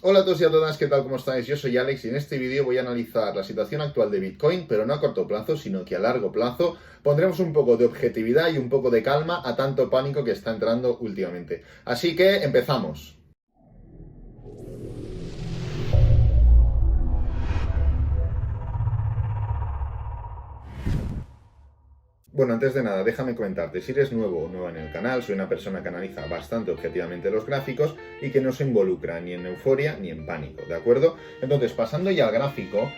Hola a todos y a todas, ¿qué tal? ¿Cómo estáis? Yo soy Alex y en este vídeo voy a analizar la situación actual de Bitcoin, pero no a corto plazo, sino que a largo plazo pondremos un poco de objetividad y un poco de calma a tanto pánico que está entrando últimamente. Así que empezamos. Bueno, antes de nada, déjame comentarte, si eres nuevo o nueva en el canal, soy una persona que analiza bastante objetivamente los gráficos y que no se involucra ni en euforia ni en pánico, ¿de acuerdo? Entonces, pasando ya al gráfico,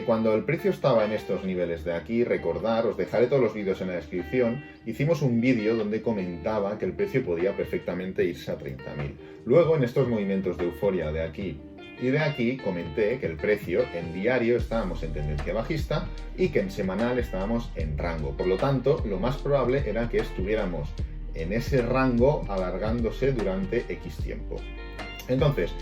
cuando el precio estaba en estos niveles de aquí, recordar, os dejaré todos los vídeos en la descripción, hicimos un vídeo donde comentaba que el precio podía perfectamente irse a 30.000. Luego, en estos movimientos de euforia de aquí y de aquí comenté que el precio en diario estábamos en tendencia bajista y que en semanal estábamos en rango. Por lo tanto, lo más probable era que estuviéramos en ese rango alargándose durante X tiempo. Entonces,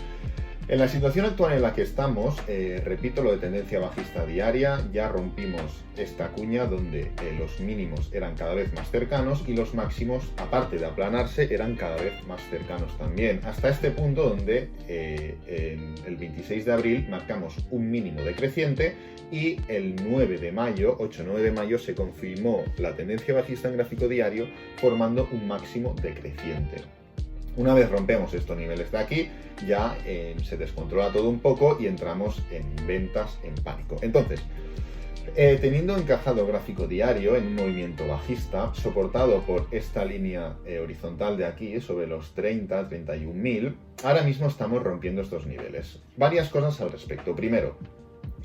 en la situación actual en la que estamos, repito lo de tendencia bajista diaria, ya rompimos esta cuña donde los mínimos eran cada vez más cercanos y los máximos, aparte de aplanarse, eran cada vez más cercanos también, hasta este punto donde el 26 de abril marcamos un mínimo decreciente y el 9 de mayo, 8-9 de mayo, se confirmó la tendencia bajista en gráfico diario formando un máximo decreciente. Una vez rompemos estos niveles de aquí, ya se descontrola todo un poco y entramos en ventas en pánico. Entonces, teniendo encajado el gráfico diario en un movimiento bajista, soportado por esta línea horizontal de aquí, sobre los 31.000, ahora mismo estamos rompiendo estos niveles. Varias cosas al respecto. Primero,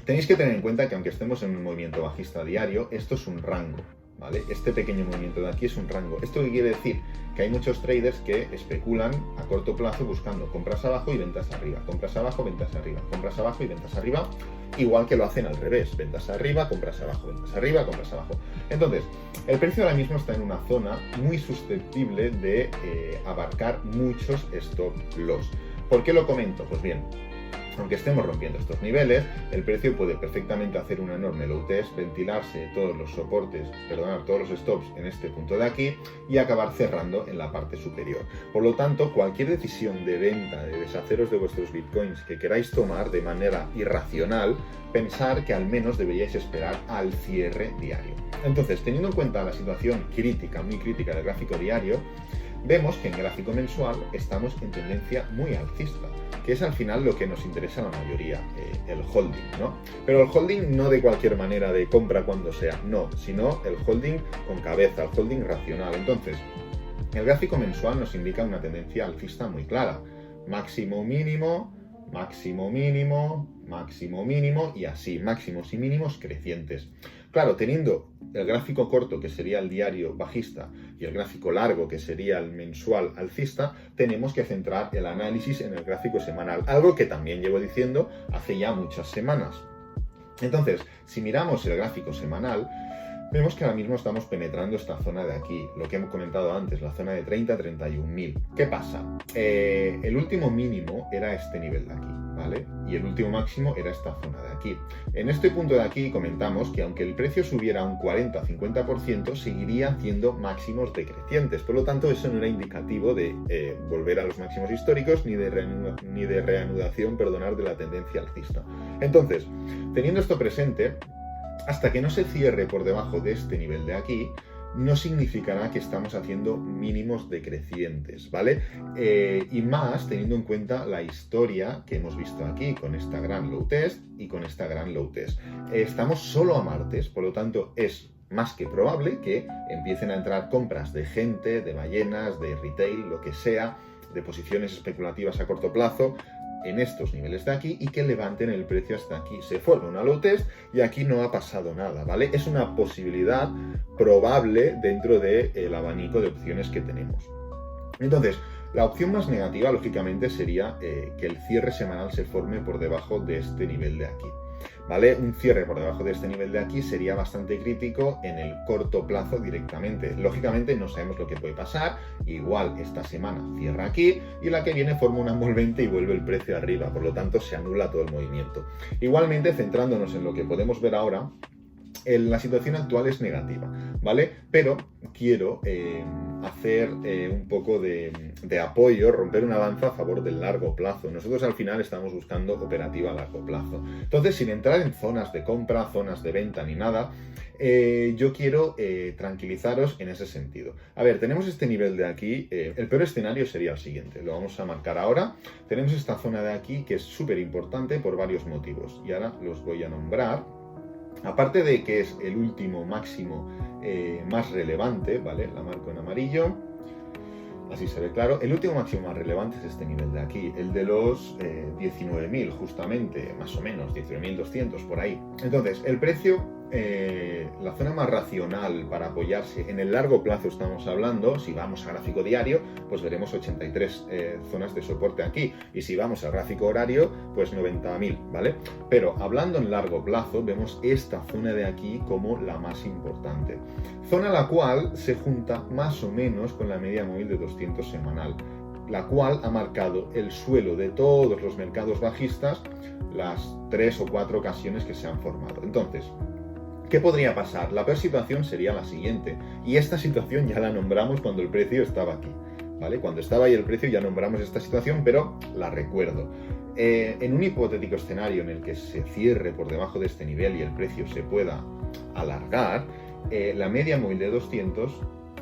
tenéis que tener en cuenta que aunque estemos en un movimiento bajista diario, esto es un rango. ¿Vale? Este pequeño movimiento de aquí es un rango. ¿Esto qué quiere decir? Que hay muchos traders que especulan a corto plazo buscando compras abajo y ventas arriba, compras abajo, ventas arriba, compras abajo y ventas arriba, igual que lo hacen al revés, ventas arriba, compras abajo, ventas arriba, compras abajo. Entonces, el precio ahora mismo está en una zona muy susceptible de abarcar muchos stop loss. ¿Por qué lo comento? Pues bien, aunque estemos rompiendo estos niveles, el precio puede perfectamente hacer una enorme low test, ventilarse todos los soportes, todos los stops en este punto de aquí y acabar cerrando en la parte superior. Por lo tanto, cualquier decisión de venta, de deshaceros de vuestros bitcoins que queráis tomar de manera irracional, pensar que al menos deberíais esperar al cierre diario. Entonces, teniendo en cuenta la situación crítica, muy crítica del gráfico diario, vemos que en gráfico mensual estamos en tendencia muy alcista, que es al final lo que nos interesa a la mayoría, el holding, ¿no? Pero el holding no de cualquier manera de compra cuando sea, no, sino el holding con cabeza, el holding racional. Entonces, el gráfico mensual nos indica una tendencia alcista muy clara, máximo mínimo, máximo mínimo, máximo mínimo y así, máximos y mínimos crecientes. Claro, teniendo el gráfico corto, que sería el diario bajista, y el gráfico largo, que sería el mensual alcista, tenemos que centrar el análisis en el gráfico semanal, algo que también llevo diciendo hace ya muchas semanas. Entonces, si miramos el gráfico semanal, vemos que ahora mismo estamos penetrando esta zona de aquí, lo que hemos comentado antes, la zona de 30-31.000. ¿Qué pasa? El último mínimo era este nivel de aquí, ¿vale? Y el último máximo era esta zona de aquí. En este punto de aquí comentamos que aunque el precio subiera un 40-50%, seguiría haciendo máximos decrecientes. Por lo tanto, eso no era indicativo de volver a los máximos históricos ni de reanudación, de la tendencia alcista. Entonces, teniendo esto presente, hasta que no se cierre por debajo de este nivel de aquí, no significará que estamos haciendo mínimos decrecientes, ¿vale? Y más teniendo en cuenta la historia que hemos visto aquí con esta gran low test y con esta gran low test. Estamos solo a martes, por lo tanto es más que probable que empiecen a entrar compras de gente, de ballenas, de retail, lo que sea, de posiciones especulativas a corto plazo, en estos niveles de aquí y que levanten el precio hasta aquí. Se forma una low test y aquí no ha pasado nada, ¿vale? Es una posibilidad probable dentro del abanico de opciones que tenemos. Entonces, la opción más negativa, lógicamente, sería que el cierre semanal se forme por debajo de este nivel de aquí. ¿Vale? Un cierre por debajo de este nivel de aquí sería bastante crítico en el corto plazo directamente. Lógicamente no sabemos lo que puede pasar, igual esta semana cierra aquí y la que viene forma una envolvente y vuelve el precio arriba, por lo tanto se anula todo el movimiento. Igualmente, centrándonos en lo que podemos ver ahora, la situación actual es negativa, ¿vale? Pero quiero hacer un poco de apoyo, romper una lanza a favor del largo plazo. Nosotros al final estamos buscando operativa a largo plazo. Entonces, sin entrar en zonas de compra, zonas de venta ni nada, yo quiero tranquilizaros en ese sentido. A ver, tenemos este nivel de aquí. El peor escenario sería el siguiente. Lo vamos a marcar ahora. Tenemos esta zona de aquí que es súper importante por varios motivos. Y ahora los voy a nombrar. Aparte de que es el último máximo más relevante, ¿vale? La marco en amarillo. Así se ve claro. El último máximo más relevante es este nivel de aquí, el de los 19.000, justamente, más o menos, 19.200 por ahí. Entonces, el precio, la zona más racional para apoyarse en el largo plazo estamos hablando, si vamos a gráfico diario, pues veremos 83 zonas de soporte aquí. Y si vamos al gráfico horario, pues 90.000, ¿vale? Pero hablando en largo plazo, vemos esta zona de aquí como la más importante. Zona la cual se junta más o menos con la media móvil de 200 semanal, la cual ha marcado el suelo de todos los mercados bajistas las 3 o 4 ocasiones que se han formado. Entonces, ¿qué podría pasar? La peor situación sería la siguiente, y esta situación ya la nombramos cuando el precio estaba aquí, ¿vale? Cuando estaba ahí el precio ya nombramos esta situación, pero la recuerdo. En un hipotético escenario en el que se cierre por debajo de este nivel y el precio se pueda alargar, la media móvil de 200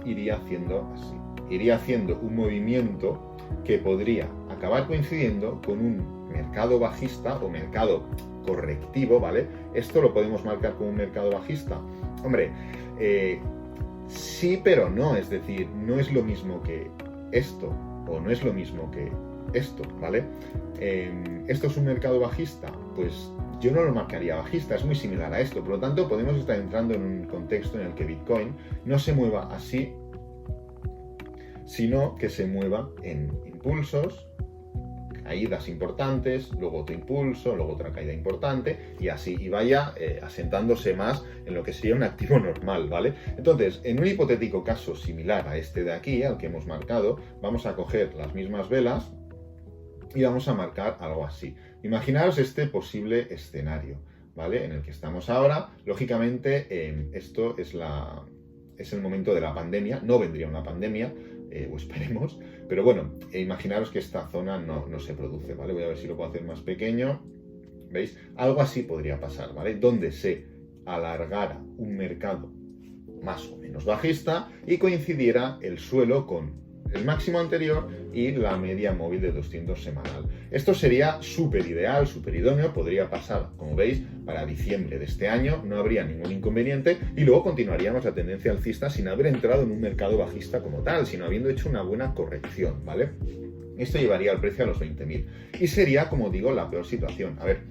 iría haciendo así. Iría haciendo un movimiento que podría acabar coincidiendo con un mercado bajista o mercado correctivo, ¿vale? Esto lo podemos marcar como un mercado bajista. Hombre, sí, pero no. Es decir, no es lo mismo que esto o no es lo mismo que esto, ¿vale? ¿Esto es un mercado bajista? Pues yo no lo marcaría bajista, es muy similar a esto. Por lo tanto, podemos estar entrando en un contexto en el que Bitcoin no se mueva así, sino que se mueva en impulsos, caídas importantes, luego otro impulso, luego otra caída importante y así, y vaya asentándose más en lo que sería un activo normal, ¿vale? Entonces, en un hipotético caso similar a este de aquí, al que hemos marcado, vamos a coger las mismas velas y vamos a marcar algo así. Imaginaos este posible escenario, ¿vale? En el que estamos ahora. Lógicamente, esto es el momento de la pandemia, no vendría una pandemia, o esperemos, pero bueno, imaginaros que esta zona no se produce, ¿vale? Voy a ver si lo puedo hacer más pequeño, ¿veis? Algo así podría pasar, ¿vale? Donde se alargara un mercado más o menos bajista y coincidiera el suelo con el máximo anterior y la media móvil de 200 semanal. Esto sería súper ideal, súper idóneo, podría pasar, como veis, para diciembre de este año, no habría ningún inconveniente y luego continuaríamos la tendencia alcista sin haber entrado en un mercado bajista como tal, sino habiendo hecho una buena corrección, ¿vale? Esto llevaría al precio a los 20.000 y sería, como digo, la peor situación. A ver,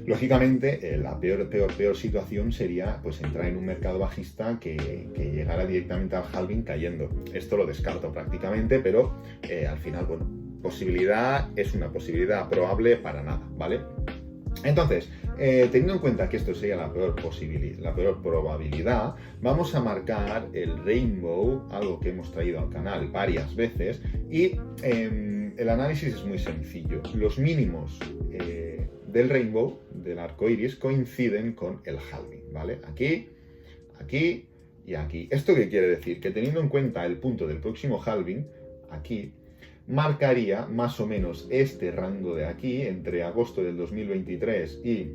lógicamente, la peor situación sería pues entrar en un mercado bajista que llegara directamente al halving cayendo. Esto lo descarto prácticamente, pero al final, bueno, posibilidad es una posibilidad, probable para nada, ¿vale? Entonces, teniendo en cuenta que esto sería la peor probabilidad, vamos a marcar el Rainbow, algo que hemos traído al canal varias veces, y el análisis es muy sencillo. Los mínimos del Rainbow, del arco iris, coinciden con el halving, ¿vale? Aquí, aquí y aquí. ¿Esto qué quiere decir? Que teniendo en cuenta el punto del próximo halving, aquí, marcaría más o menos este rango de aquí, entre agosto del 2023 y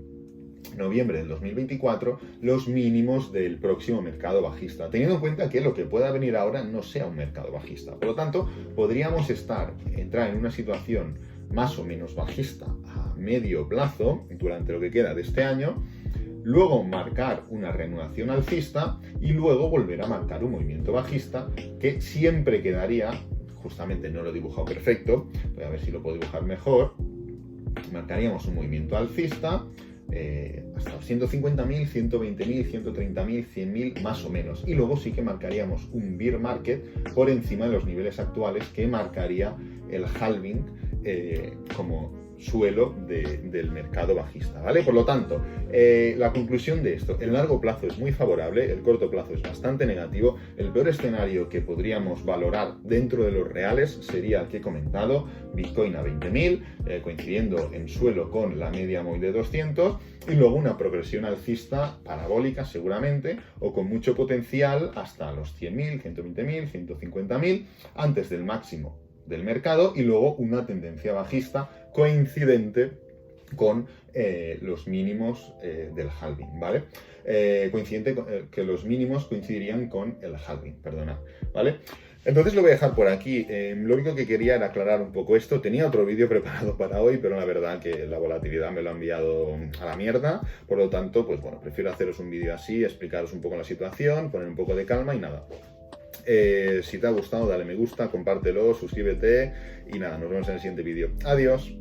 noviembre del 2024, los mínimos del próximo mercado bajista, teniendo en cuenta que lo que pueda venir ahora no sea un mercado bajista. Por lo tanto, podríamos entrar en una situación más o menos bajista a medio plazo durante lo que queda de este año, luego marcar una reanudación alcista y luego volver a marcar un movimiento bajista que siempre quedaría, justamente no lo he dibujado perfecto, voy a ver si lo puedo dibujar mejor, marcaríamos un movimiento alcista hasta los 150.000, 120.000, 130.000, 100.000 más o menos, y luego sí que marcaríamos un bear market por encima de los niveles actuales que marcaría el halving como suelo del mercado bajista, ¿vale? Por lo tanto, la conclusión de esto, el largo plazo es muy favorable, el corto plazo es bastante negativo. El peor escenario que podríamos valorar dentro de los reales sería el que he comentado, Bitcoin a 20.000, coincidiendo en suelo con la media móvil de 200, y luego una progresión alcista parabólica seguramente, o con mucho potencial hasta los 100.000, 120.000, 150.000, antes del máximo del mercado, y luego una tendencia bajista coincidente con los mínimos del halving, ¿vale? Coincidente que los mínimos coincidirían con el halving, perdonad, ¿vale? Entonces lo voy a dejar por aquí. Lo único que quería era aclarar un poco esto. Tenía otro vídeo preparado para hoy, pero la verdad que la volatilidad me lo ha enviado a la mierda. Por lo tanto, pues bueno, prefiero haceros un vídeo así, explicaros un poco la situación, poner un poco de calma y nada. Si te ha gustado, dale me gusta, compártelo, suscríbete y nada, nos vemos en el siguiente vídeo. Adiós.